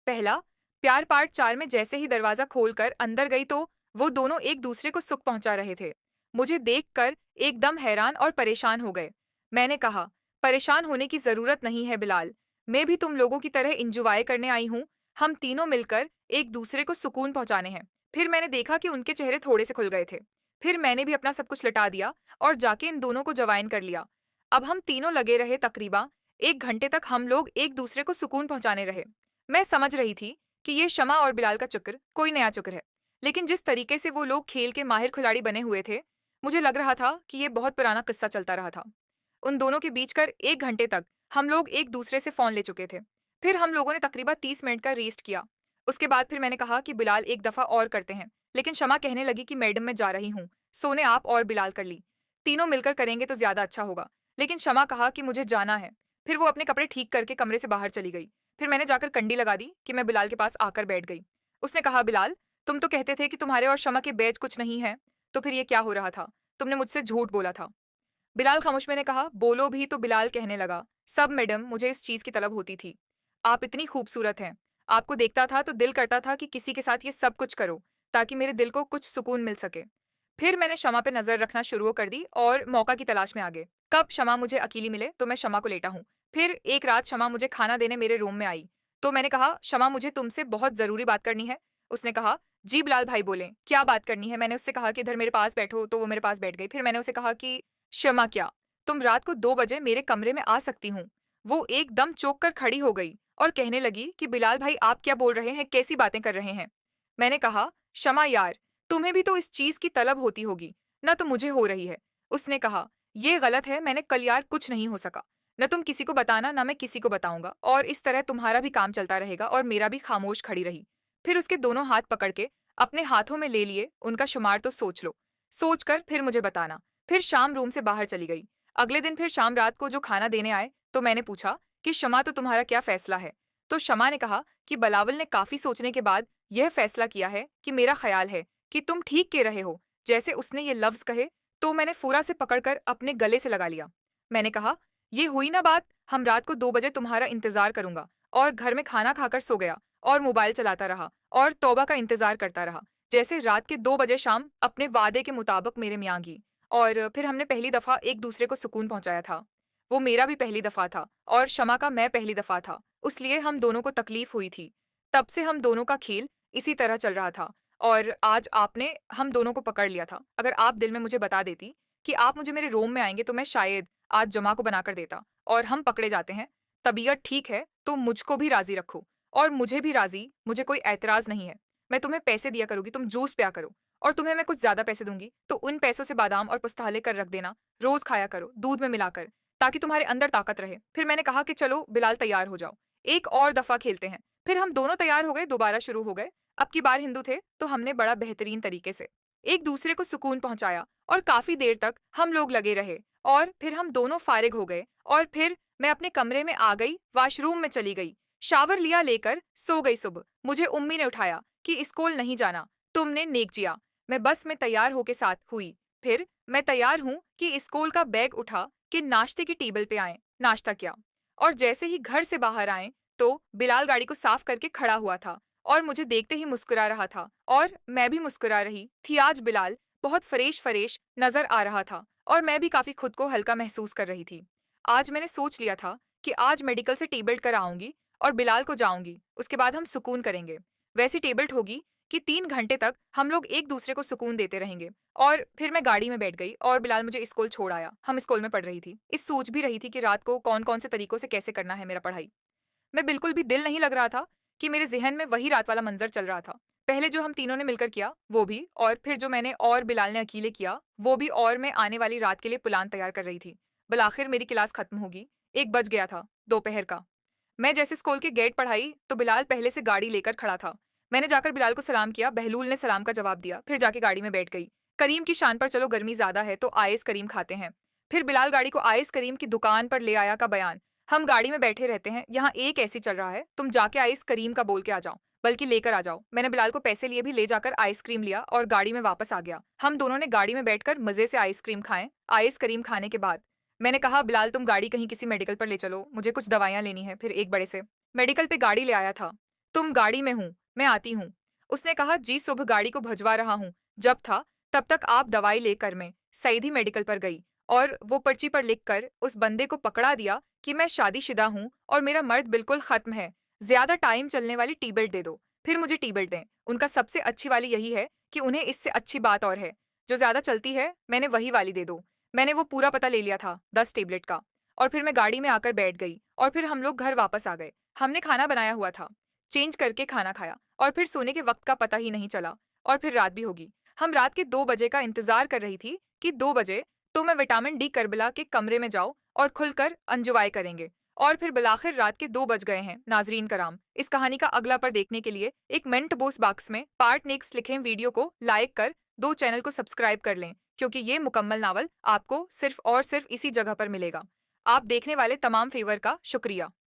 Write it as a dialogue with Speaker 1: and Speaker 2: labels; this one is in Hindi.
Speaker 1: पहला, प्यार पार्ट 4 में जैसे ही दरवाजा खोलकर अंदर गई तो वो दोनों एक दूसरे को सुख पहुंचा रहे थे। मुझे देखकर एकदम हैरान और परेशान हो गए। मैंने कहा, परेशान होने की जरूरत नहीं है बिलाल, मैं भी तुम लोगों की तरह इंजॉय करने आई हूँ। हम तीनों मिलकर एक दूसरे को सुकून पहुंचाने हैं। फिर मैंने देखा कि उनके चेहरे थोड़े से खुल गए थे। फिर मैंने भी अपना सब कुछ लटा दिया और जाके इन दोनों को जवाइन कर लिया। अब हम तीनों लगे रहे तकरीबन 1 घंटे तक हम लोग एक दूसरे को सुकून पहुंचाने रहे। मैं समझ रही थी कि ये शमा और बिलाल का चक्कर कोई नया चक्कर है, लेकिन जिस तरीके से वो लोग खेल के माहिर खिलाड़ी बने हुए थे, मुझे लग रहा था कि ये बहुत पुराना किस्सा चलता रहा था। उन दोनों के बीच कर 1 घंटे तक हम लोग एक दूसरे से फोन ले चुके थे। फिर हम लोगों ने तकरीबन 30 मिनट का रेस्ट किया। उसके बाद फिर मैंने कहा कि बिलाल एक दफा और करते हैं, लेकिन शमा कहने लगी कि मैडम मैं जा रही हूँ, सोने आप और बिलाल कर ली, तीनों मिलकर करेंगे तो ज्यादा अच्छा होगा। लेकिन शमा कहा कि मुझे जाना है। फिर वो अपने कपड़े ठीक करके कमरे से बाहर चली गई। फिर मैंने जाकर कंडी लगा दी कि मैं बिलाल के पास आकर बैठ गई। उसने कहा, बिलाल तुम तो कहते थे कि तुम्हारे और शमा के बैच कुछ नहीं है, तो फिर ये क्या हो रहा था? तुमने मुझसे झूठ बोला था। बिलाल खामोश। मैंने कहा, बोलो भी। तो बिलाल कहने लगा, सब मैडम, मुझे इस चीज की तलब होती थी। आप इतनी खूबसूरत हैं, आपको देखता था तो दिल करता था कि किसी के साथ ये सब कुछ करो, ताकि मेरे दिल को कुछ सुकून मिल सके। फिर मैंने शमा पे नजर रखना शुरू कर दी और मौका की तलाश में आ गए। कब शमा मुझे अकेली मिले तो मैं शमा को लेटा हूँ। फिर एक रात शमा मुझे खाना देने मेरे रूम में आई, तो मैंने कहा, शमा मुझे तुमसे बहुत जरूरी बात करनी है। उसने कहा, जी बिलाल भाई बोले, क्या बात करनी है? मैंने उससे कहा कि इधर मेरे पास बैठो, तो वो मेरे पास बैठ गई। फिर मैंने उसे कहा कि शमा क्या, तुम रात को 2 बजे मेरे कमरे में आ सकती हूँ? वो एकदम चौंक कर खड़ी हो गई और कहने लगी कि बिलाल भाई आप क्या बोल रहे हैं, कैसी बातें कर रहे हैं? मैंने कहा, शमा यार, तुम्हें भी तो इस चीज की तलब होती होगी ना, तो मुझे हो रही है। उसने कहा, ये गलत है, मैंने कल यार कुछ नहीं हो सका, न तुम किसी को बताना ना मैं किसी को बताऊंगा, और इस तरह तुम्हारा भी काम चलता रहेगा और मेरा भी। खामोश खड़ी रही। फिर उसके दोनों हाथ पकड़ के अपने हाथों में ले लिए, उनका शुमार तो सोच लो, सोच कर फिर मुझे बताना। फिर शाम रूम से बाहर चली गई। अगले दिन फिर शाम रात को जो खाना देने आए, तो मैंने पूछा कि शमा तो तुम्हारा क्या फैसला है? तो शमा ने कहा कि बलावल ने काफी सोचने के बाद यह फैसला किया है कि मेरा ख्याल है कि तुम ठीक कह रहे हो। जैसे उसने ये लफ्ज कहे तो मैंने फुरा से पकड़कर अपने गले से लगा लिया। मैंने कहा, ये हुई ना बात, हम रात को 2 बजे तुम्हारा इंतजार करूंगा। और घर में खाना खाकर सो गया और मोबाइल चलाता रहा और तौबा का इंतजार करता रहा। जैसे रात के 2 बजे शाम अपने वादे के मुताबिक मेरे मियाँ की। और फिर हमने पहली दफा एक दूसरे को सुकून पहुंचाया था। वो मेरा भी पहली दफा था और शमा का मैं पहली दफा था, इसलिए हम दोनों को तकलीफ हुई थी। तब से हम दोनों का खेल इसी तरह चल रहा था। और आज आपने हम दोनों को पकड़ लिया था। अगर आप दिल में मुझे बता देती कि आप मुझे मेरे रूम में आएंगे, तो मैं शायद आज जमा को बनाकर देता। और हम पकड़े जाते हैं। तबीयत ठीक है तो मुझको भी राजी रखो और मुझे भी राजी, मुझे कोई एतराज नहीं है। मैं तुम्हें पैसे दिया करूंगी, तुम जूस पिया करो। और तुम्हें मैं कुछ ज्यादा पैसे दूंगी तो उन पैसों से बादाम और पस्ताले कर रख देना, रोज खाया करो दूध में मिलाकर, ताकि तुम्हारे अंदर ताकत रहे। फिर मैंने कहा कि चलो बिलाल तैयार हो जाओ, एक और दफा खेलते हैं। फिर हम दोनों तैयार हो गए, दोबारा शुरू हो गए। अब की बार हिंदू थे तो हमने बड़ा बेहतरीन तरीके से एक दूसरे को सुकून पहुंचाया और काफी देर तक हम लोग लगे रहे। और फिर हम दोनों फारिग हो गए और फिर मैं अपने कमरे में आ गई, वॉशरूम में चली गई, शावर लिया, लेकर सो गई। सुबह मुझे उम्मी ने उठाया कि स्कूल नहीं जाना, तुमने नेक जिया। मैं बस में तैयार होके साथ हुई। फिर मैं तैयार हूं कि स्कूल का बैग उठा कि नाश्ते की टेबल पे आए, नाश्ता किया। और जैसे ही घर से बाहर आए तो बिलाल गाड़ी को साफ करके खड़ा हुआ था और मुझे देखते ही मुस्कुरा रहा था और मैं भी मुस्कुरा रही थी। आज बिलाल बहुत फ्रेश फ्रेश नजर आ रहा था और मैं भी काफी खुद को हल्का महसूस कर रही थी। आज मैंने सोच लिया था कि आज मेडिकल से टेबल्ट कर आऊंगी और बिलाल को जाऊंगी, उसके बाद हम सुकून करेंगे। वैसी टेबल्ट होगी कि 3 घंटे तक हम लोग एक दूसरे को सुकून देते रहेंगे। और फिर मैं गाड़ी में बैठ गई और बिलाल मुझे स्कूल छोड़ आया। हम स्कूल में पढ़ रही थी, इस सोच भी रही थी कि रात को कौन कौन से तरीकों से कैसे करना है मेरा पढ़ाई। मैं बिल्कुल भी दिल नहीं लग रहा था कि मेरे ज़हन में वही रात वाला मंज़र चल रहा था। पहले जो हम तीनों ने मिलकर किया, वो भी, और फिर जो मैंने और बिलाल ने अकेले किया, वो भी, और मैं आने वाली रात के लिए प्लान तैयार कर रही थी। बिलाखिर मेरी क्लास खत्म होगी, 1 बज गया था, दोपहर का। मैं जैसे स्कूल के गेट पर आई, तो बिलाल पहले से गाड़ी लेकर खड़ा था। मैंने जाकर बिलाल को सलाम किया, बहलूल ने सलाम का जवाब दिया, फिर जाके गाड़ी में बैठ गई। करीम की शान पर चलो गर्मी ज़्यादा है तो आइस करीम खाते हैं। फिर बिलाल गाड़ी को आइस करीम की दुकान पर ले आया का बयान। हम गाड़ी में बैठे रहते हैं, यहाँ एक ऐसी चल रहा है, तुम जाके आइस करीम का बोल के आ जाओ, बल्कि लेकर आ जाओ। मैंने बिलाल को पैसे लिए भी ले जाकर आइसक्रीम लिया और गाड़ी में वापस आ गया। हम दोनों ने गाड़ी में बैठकर मजे से आइसक्रीम खाएं। आइस करीम खाने के बाद मैंने कहा, बिलाल तुम गाड़ी कहीं किसी मेडिकल पर ले चलो, मुझे कुछ दवाइयां लेनी है। फिर एक बड़े से मेडिकल पे गाड़ी ले आया था। तुम गाड़ी में हूँ, मैं आती हूँ। उसने कहा जी सुबह गाड़ी को भजवा रहा हूँ। जब था तब तक आप दवाई लेकर मैं सईदी मेडिकल पर गई और वो पर्ची पर लिखकर उस बंदे को पकड़ा दिया कि मैं शादीशुदा हूँ और मेरा मर्द बिल्कुल खत्म है। ज्यादा टाइम चलने वाली टी बेल्ट दे दो, फिर मुझे टी बेल्ट दें। उनका सबसे अच्छी वाली यही है कि उन्हें इससे अच्छी बात और है, जो ज्यादा चलती है मैंने वही वाली दे दो। मैंने वो पूरा पता ले लिया था 10 टेबलेट का। और फिर मैं गाड़ी में आकर बैठ गई और फिर हम लोग घर वापस आ गए। हमने खाना बनाया हुआ था, चेंज करके खाना खाया और फिर सोने के वक्त का पता ही नहीं चला और फिर रात भी होगी। हम रात के 2 बजे का इंतजार कर रही थी कि 2 बजे तो मैं विटामिन डी करबला के कमरे में जाऊं और खुलकर एंजॉय करेंगे। और फिर बिलाखिर रात के 2 बज गए हैं। नाजरीन कराम, इस कहानी का अगला पर देखने के लिए एक मेंट बॉक्स बॉक्स में पार्ट नेक्स्ट लिखें, वीडियो को लाइक कर दो, चैनल को सब्सक्राइब कर लें, क्योंकि ये मुकम्मल नावल आपको सिर्फ और सिर्फ इसी जगह पर मिलेगा। आप देखने वाले तमाम फेवर का शुक्रिया।